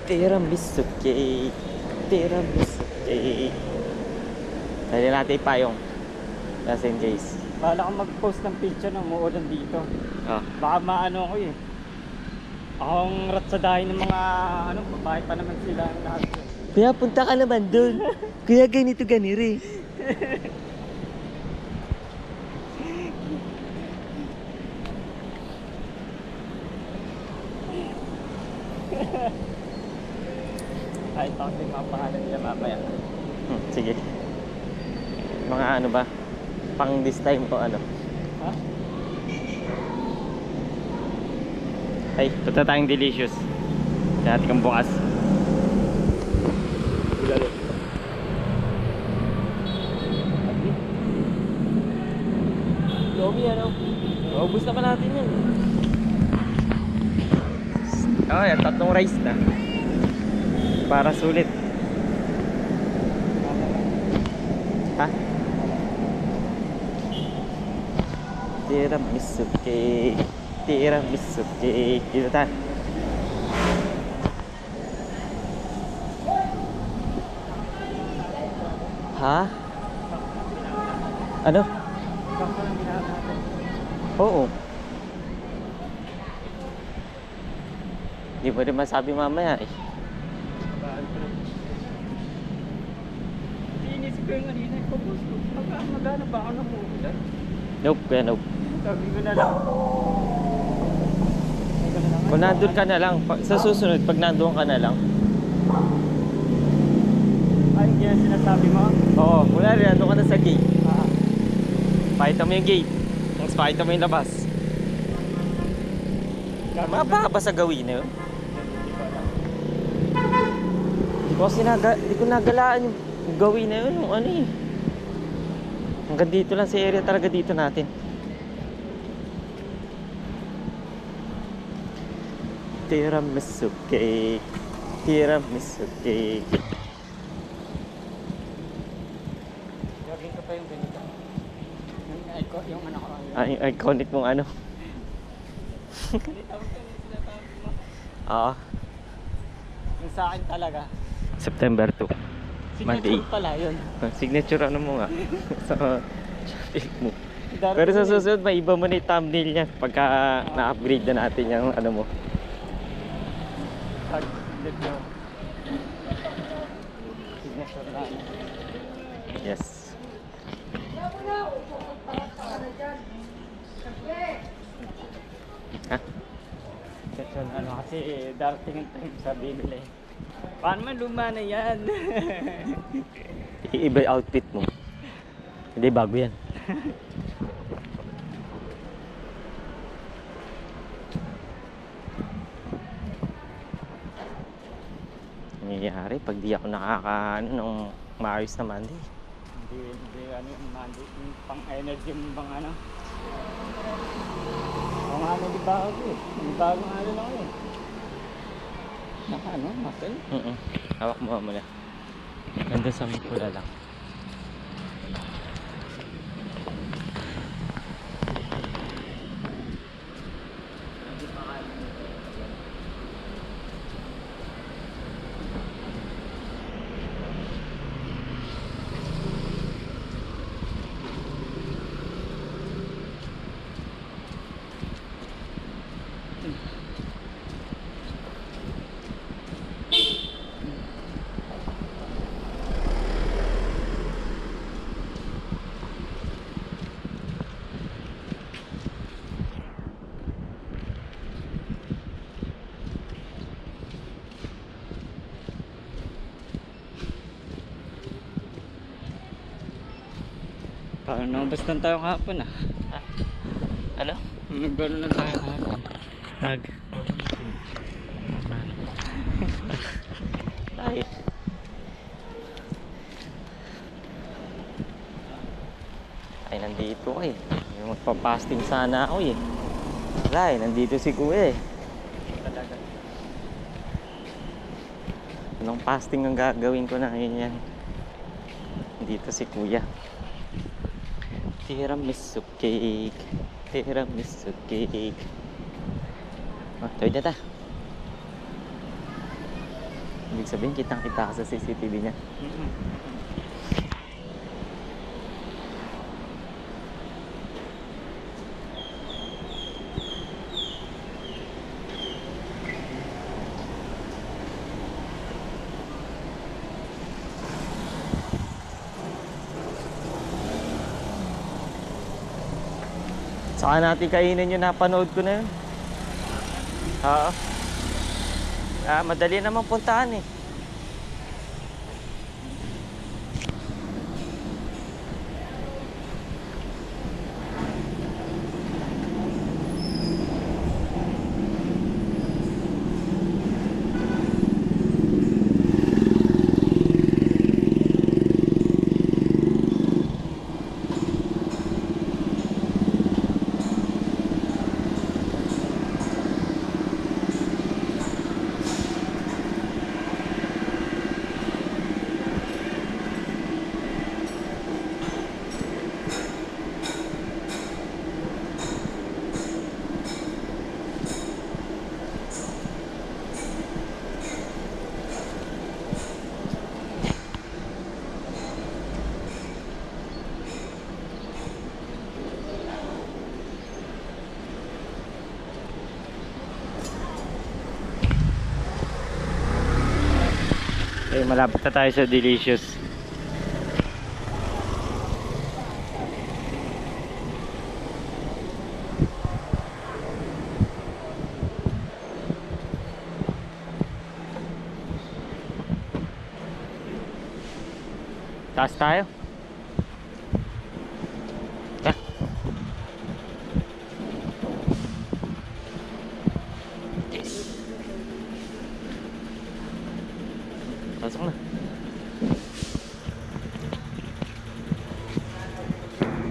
Tiramisu cake. Tiramisu cake. Dali natin payong. Just in case. Bala kang mag-post ng picture ng umuulan dito. Oh. Baka maano ko eh. Akong ratsadahin ng mga babae pa naman sila ang lahat. Kuya, punta ka naman dun. Kuya, ganito ganiri. Ay, talking mga pangalan nila mamaya. Sige. Mga ano ba? Pang this time o ano? Ha? Ay, punta tayong Delicious. Kaya natin kang bukas. Lalo. Lomi, ano? Maubos naman natin yan. Oh, yan. Tatlong rice na. Para sulit. Ha? Tiramisu cake. Tiramisu cake. Dito tayo. Ha? Ano? Oo. Hindi mo rin masabi mamaya eh. Inis ko yung kanina ko post ko. Magana ba ako ng umuulan? Nope, kaya nope. Sabi ko na lang. Kung nandun ka na lang, sa susunod, pag nandun ka na lang. Ay, hindi na sinasabi mo? Oo, wala rin, nandun ka na sa gate. Ah. Pakita mo yung gate. Tapos pakita mo yung labas. Mababa sa gawin na yun. Di ko nagalaan yung gawin na yun. Yung ano eh. Hanggang dito lang sa area talaga dito natin. Tiramisu cake. Tiramisu cake. Gagawin ko pa yung ganito. Yung ano ko. Yung iconic mong ano. Oo. Yung sa akin talaga. September 2. Monday. Signature pala yun. Signature ano mo nga. Sa traffic mo. Darating Pero sa yun. susunod, may iba mo na yung thumbnail niya pagka na-upgrade na natin yung ano mo. Signature na. Yes. Ha? Signature na kasi darating yung time sa bibili. Paano man luma na yan? Iiba yung outfit mo. Hindi, bago yan. Nangyayari pag di ako nakakaano nung maayos na Monday. Hindi ano yung Monday, yung pang energy mo bang ano? Ang ano di ba ako eh? Ang bagong ano lang ako eh. Naka ano, muscle? Hawak mo muna. Ganda sa pula lang. Parang nabas lang tayo kahapon ah. Ano? Nagano lang tayo kahapon. Ay. Ay, nandito ko eh. Yung magpa-fasting sana ako eh. Wala eh, nandito si Kuya eh. Talaga. Anong fasting ang gagawin ko na ngayon yan? Dito si Kuya. Tiramisu cake. Tiramisu cake. Oh, tawid na ta. Ibig sabihin, kitang-kita ka sa CCTV niya. Mm-mm. Saka natin kainin yung napanood ko na yun. Oo. Madali naman puntahan eh. Okay, malapit na tayo sa Delicious. Taas tayo. Yeah. Yes. Pasok na.